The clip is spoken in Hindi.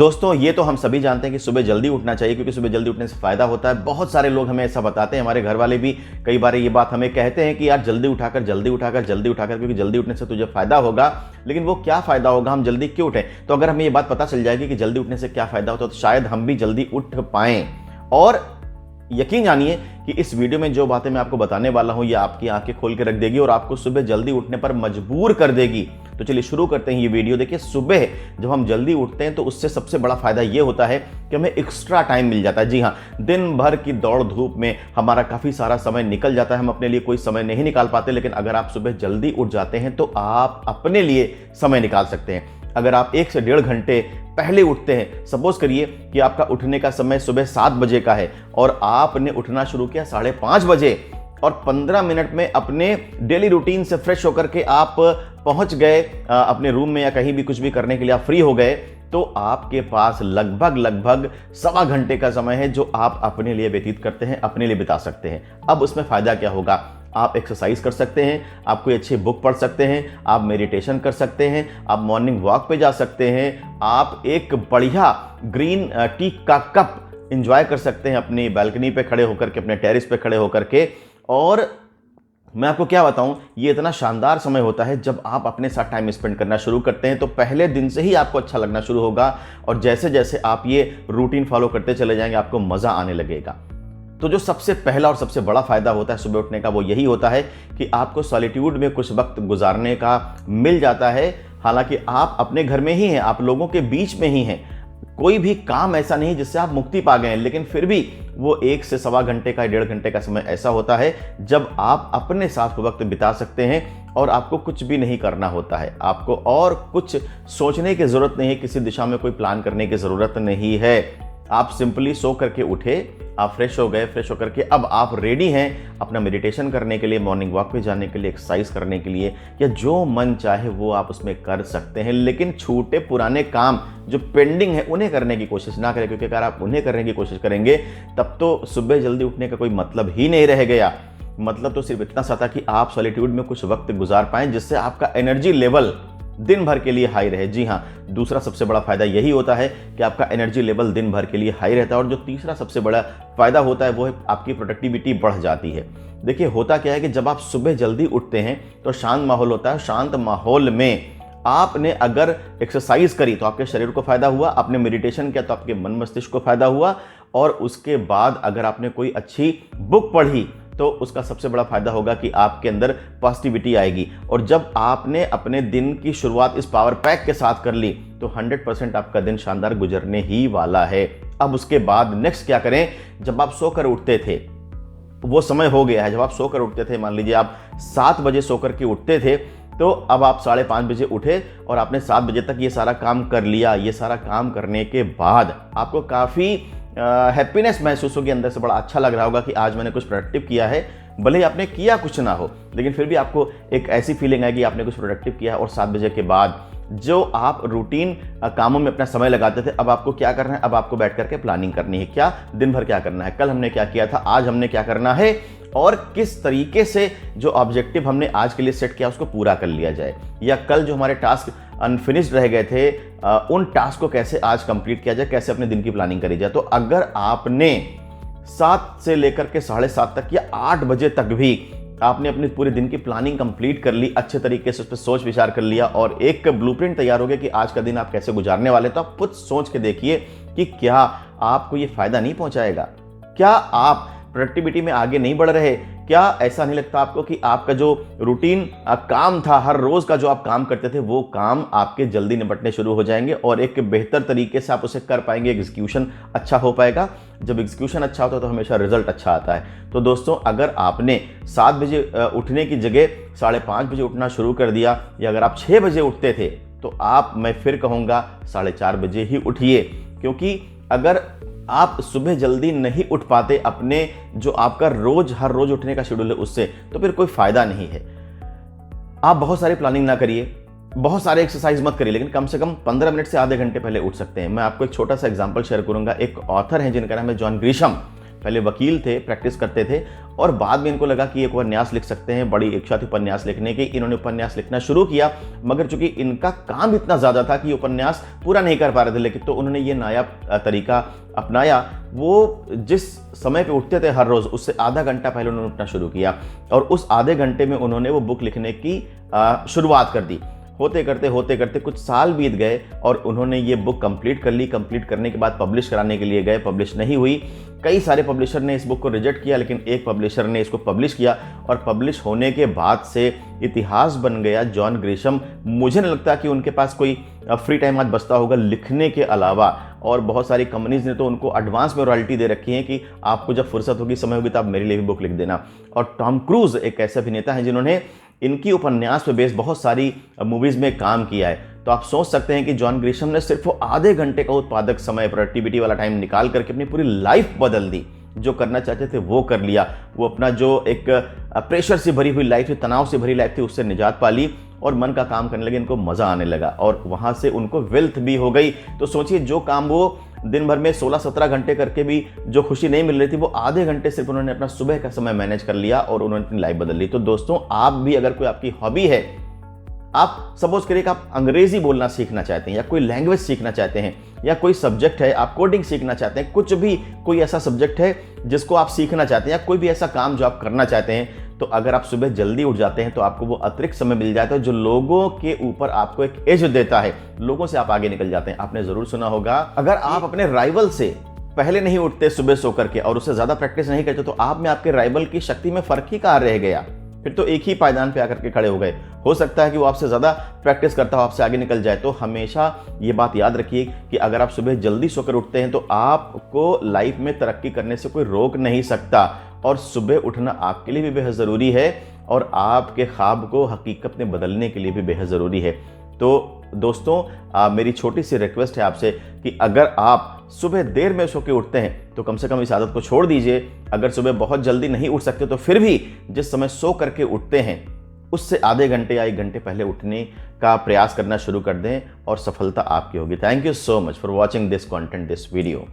दोस्तों ये तो हम सभी जानते हैं कि सुबह जल्दी उठना चाहिए, क्योंकि सुबह जल्दी उठने से फायदा होता है। बहुत सारे लोग हमें ऐसा बताते हैं, हमारे घर वाले भी कई बार ये बात हमें कहते हैं कि यार जल्दी उठाकर क्योंकि जल्दी उठने से तुझे फायदा होगा। लेकिन वो क्या फायदा होगा, हम जल्दी क्यों उठें? तो अगर हमें ये बात पता चल जाएगी कि जल्दी उठने से क्या फायदा होता है, तो शायद हम भी जल्दी उठ पाएं। और यकीन जानिए कि इस वीडियो में जो बातें मैं आपको बताने वाला हूं, ये आपकी आंखें खोल के रख देगी और आपको सुबह जल्दी उठने पर मजबूर कर देगी। तो चलिए शुरू करते हैं ये वीडियो। देखिए, सुबह जब हम जल्दी उठते हैं तो उससे सबसे बड़ा फायदा ये होता है कि हमें एक्स्ट्रा टाइम मिल जाता है। जी हाँ, दिन भर की दौड़ धूप में हमारा काफ़ी सारा समय निकल जाता है, हम अपने लिए कोई समय नहीं निकाल पाते। लेकिन अगर आप सुबह जल्दी उठ जाते हैं तो आप अपने लिए समय निकाल सकते हैं। अगर आप 1 से 1.5 घंटे पहले उठते हैं, सपोज करिए कि आपका उठने का समय सुबह 7 बजे का है और आपने उठना शुरू किया 5:30 बजे, और 15 मिनट में अपने डेली रूटीन से फ्रेश होकर के आप पहुंच गए अपने रूम में या कहीं भी कुछ भी करने के लिए आप फ्री हो गए, तो आपके पास लगभग 1.25 घंटे का समय है जो आप अपने लिए व्यतीत करते हैं, अपने लिए बिता सकते हैं। अब उसमें फ़ायदा क्या होगा? आप एक्सरसाइज कर सकते हैं, आप कोई अच्छी बुक पढ़ सकते हैं, आप मेडिटेशन कर सकते हैं, आप मॉर्निंग वॉक पे जा सकते हैं, आप एक बढ़िया ग्रीन टी का कप एंजॉय कर सकते हैं अपनी बालकनी पे खड़े होकर के, अपने टेरेस पे खड़े होकर के। और मैं आपको क्या बताऊं, ये इतना शानदार समय होता है जब आप अपने साथ टाइम स्पेंड करना शुरू करते हैं, तो पहले दिन से ही आपको अच्छा लगना शुरू होगा और जैसे जैसे आप ये रूटीन फॉलो करते चले जाएंगे आपको मज़ा आने लगेगा। तो जो सबसे पहला और सबसे बड़ा फायदा होता है सुबह उठने का, वो यही होता है कि आपको सॉलिट्यूड में कुछ वक्त गुजारने का मिल जाता है। हालांकि आप अपने घर में ही हैं, आप लोगों के बीच में ही हैं, कोई भी काम ऐसा नहीं जिससे आप मुक्ति पा गए हैं, लेकिन फिर भी वो 1 से 1.25 घंटे का 1.5 घंटे का समय ऐसा होता है जब आप अपने साथ वक्त बिता सकते हैं और आपको कुछ भी नहीं करना होता है। आपको और कुछ सोचने की ज़रूरत नहीं है, किसी दिशा में कोई प्लान करने की ज़रूरत नहीं है। आप सिंपली सो करके उठे, आप फ्रेश हो गए, फ्रेश होकर के अब आप रेडी हैं अपना मेडिटेशन करने के लिए, मॉर्निंग वॉक पे जाने के लिए, एक्सरसाइज करने के लिए, या जो मन चाहे वो आप उसमें कर सकते हैं। लेकिन छूटे पुराने काम जो पेंडिंग है उन्हें करने की कोशिश ना करें, क्योंकि अगर आप उन्हें करने की कोशिश करेंगे तब तो सुबह जल्दी उठने का कोई मतलब ही नहीं रह गया। मतलब तो सिर्फ इतना सा था कि आप सॉलिट्यूड में कुछ वक्त गुजार पाएं जिससे आपका एनर्जी लेवल दिन भर के लिए हाई रहे। जी हाँ, दूसरा सबसे बड़ा फायदा यही होता है कि आपका एनर्जी लेवल दिन भर के लिए हाई रहता है। और जो तीसरा सबसे बड़ा फायदा होता है वो है आपकी प्रोडक्टिविटी बढ़ जाती है। देखिए, होता क्या है कि जब आप सुबह जल्दी उठते हैं तो शांत माहौल होता है। शांत माहौल में आपने अगर एक्सरसाइज करी तो आपके शरीर को फायदा हुआ, आपने मेडिटेशन किया तो आपके मन मस्तिष्क को फायदा हुआ, और उसके बाद अगर आपने कोई अच्छी बुक पढ़ी तो उसका सबसे बड़ा फायदा होगा कि आपके अंदर पॉजिटिविटी आएगी। और जब आपने अपने दिन की शुरुआत इस पावर पैक के साथ कर ली तो 100% आपका दिन शानदार गुजरने ही वाला है। अब उसके बाद नेक्स्ट क्या करें? जब आप सोकर उठते थे, वो समय हो गया है जब आप सोकर उठते थे, मान लीजिए आप 7 बजे सोकर के उठते थे, तो अब आप 5:30 बजे उठे और आपने 7 बजे तक ये सारा काम कर लिया। ये सारा काम करने के बाद आपको काफ़ी हैप्पीनेस महसूस होगी, अंदर से बड़ा अच्छा लग रहा होगा कि आज मैंने कुछ प्रोडक्टिव किया है। भले ही आपने किया कुछ ना हो, लेकिन फिर भी आपको एक ऐसी फीलिंग आएगी आपने कुछ प्रोडक्टिव किया है। और 7 बजे के बाद जो आप रूटीन कामों में अपना समय लगाते थे, अब आपको क्या करना है? अब आपको बैठ करके प्लानिंग करनी है। क्या दिन भर क्या करना है, कल हमने क्या किया था, आज हमने क्या करना है, और किस तरीके से जो ऑब्जेक्टिव हमने आज के लिए सेट किया उसको पूरा कर लिया जाए, या कल जो हमारे टास्क अनफिनिश्ड रह गए थे उन टास्क को कैसे आज कंप्लीट किया जाए, कैसे अपने दिन की प्लानिंग करी जाए। तो अगर आपने 7 से लेकर के 7:30 तक या 8 बजे तक भी आपने अपने पूरे दिन की प्लानिंग कंप्लीट कर ली, अच्छे तरीके से उस पर सोच विचार कर लिया और एक ब्लूप्रिंट तैयार हो गया कि आज का दिन आप कैसे गुजारने वाले, तो आप खुद सोच के देखिए कि क्या आपको ये फायदा नहीं पहुंचाएगा? क्या आप प्रोडक्टिविटी में आगे नहीं बढ़ रहे? क्या ऐसा नहीं लगता आपको कि आपका जो रूटीन काम था, हर रोज का जो आप काम करते थे, वो काम आपके जल्दी निपटने शुरू हो जाएंगे और एक बेहतर तरीके से आप उसे कर पाएंगे, एग्जीक्यूशन अच्छा हो पाएगा। जब एग्जीक्यूशन अच्छा होता है तो हमेशा रिजल्ट अच्छा आता है। तो दोस्तों, अगर आपने 7 बजे उठने की जगह 5:30 बजे उठना शुरू कर दिया, या अगर आप 6 बजे उठते थे, तो आप, मैं फिर कहूँगा, 4:30 बजे ही उठिए। क्योंकि अगर आप सुबह जल्दी नहीं उठ पाते अपने जो आपका हर रोज उठने का शेड्यूल है उससे, तो फिर कोई फायदा नहीं है। आप बहुत सारी प्लानिंग ना करिए, बहुत सारे एक्सरसाइज मत करिए, लेकिन कम से कम 15 मिनट से आधे घंटे पहले उठ सकते हैं। मैं आपको एक छोटा सा एग्जांपल शेयर करूंगा। एक ऑथर हैं जिनका नाम है जॉन ग्रिशम। पहले वकील थे, प्रैक्टिस करते थे और बाद में इनको लगा कि एक उपन्यास लिख सकते हैं, बड़ी इच्छा थी उपन्यास लिखने की। इन्होंने उपन्यास लिखना शुरू किया, मगर चूंकि इनका काम इतना ज़्यादा था कि उपन्यास पूरा नहीं कर पा रहे थे, लेकिन तो उन्होंने ये नया तरीका अपनाया। वो जिस समय पे उठते थे हर रोज़, उससे आधा घंटा पहले उन्होंने उठना शुरू किया और उस आधे घंटे में उन्होंने वो बुक लिखने की शुरुआत कर दी। होते करते कुछ साल बीत गए और उन्होंने ये बुक कंप्लीट कर ली। कंप्लीट करने के बाद पब्लिश कराने के लिए गए, पब्लिश नहीं हुई। कई सारे पब्लिशर ने इस बुक को रिजेक्ट किया, लेकिन एक पब्लिशर ने इसको पब्लिश किया और पब्लिश होने के बाद से इतिहास बन गया। जॉन ग्रिशम, मुझे नहीं लगता कि उनके पास कोई फ्री टाइम आज बचता होगा लिखने के अलावा, और बहुत सारी कंपनीज ने तो उनको एडवांस में रॉयल्टी दे रखी है कि आपको जब फुर्सत होगी, समय होगी, तो आप मेरे लिए भी बुक लिख देना। और टॉम क्रूज एक ऐसे अभिनेता हैं जिन्होंने इनकी उपन्यास पे बेस्ड बहुत सारी मूवीज़ में काम किया है। तो आप सोच सकते हैं कि जॉन ग्रिशम ने सिर्फ वो आधे घंटे का उत्पादक समय, प्रोडक्टिविटी वाला टाइम निकाल करके अपनी पूरी लाइफ बदल दी। जो करना चाहते थे वो कर लिया। वो अपना जो एक प्रेशर से भरी हुई लाइफ थी, तनाव से भरी लाइफ थी, उससे निजात पा ली और मन का काम करने लगे। इनको मज़ा आने लगा और वहाँ से उनको वेल्थ भी हो गई। तो सोचिए, जो काम वो दिन भर में 16-17 घंटे करके भी जो खुशी नहीं मिल रही थी, वो आधे घंटे सिर्फ उन्होंने अपना सुबह का समय मैनेज कर लिया और उन्होंने अपनी लाइफ बदल ली। तो दोस्तों, आप भी अगर कोई आपकी हॉबी है, आप सपोज करिए कि आप अंग्रेजी बोलना सीखना चाहते हैं या कोई लैंग्वेज सीखना चाहते हैं या कोई सब्जेक्ट है, आप कोडिंग सीखना चाहते हैं, कुछ भी कोई ऐसा सब्जेक्ट है जिसको आप सीखना चाहते हैं या कोई भी ऐसा काम जो आप करना चाहते हैं, तो अगर आप सुबह जल्दी उठ जाते हैं तो आपको वो अतिरिक्त समय मिल जाता है जो लोगों के ऊपर आपको एक एज देता है। लोगों से आप आगे निकल जाते हैं। आपने जरूर सुना होगा, अगर आप अपने राइवल से पहले नहीं उठते सुबह सो करके और उससे ज्यादा प्रैक्टिस नहीं करते, तो आप में आपके राइवल की शक्ति में फर्क ही कहाँ रह गया। फिर तो एक ही पायदान पे आकर के खड़े हो गए। हो सकता है कि वो आपसे ज़्यादा प्रैक्टिस करता हो, आपसे आगे निकल जाए। तो हमेशा ये बात याद रखिए कि अगर आप सुबह जल्दी सोकर उठते हैं तो आपको लाइफ में तरक्की करने से कोई रोक नहीं सकता। और सुबह उठना आपके लिए भी बेहद ज़रूरी है और आपके ख्वाब को हकीकत में बदलने के लिए भी बेहद ज़रूरी है। तो दोस्तों, मेरी छोटी सी रिक्वेस्ट है आपसे कि अगर आप सुबह देर में सो के उठते हैं तो कम से कम इस आदत को छोड़ दीजिए। अगर सुबह बहुत जल्दी नहीं उठ सकते तो फिर भी जिस समय सो करके उठते हैं उससे आधे घंटे या 1 घंटे पहले उठने का प्रयास करना शुरू कर दें और सफलता आपकी होगी। Thank you so much for watching this content, this video.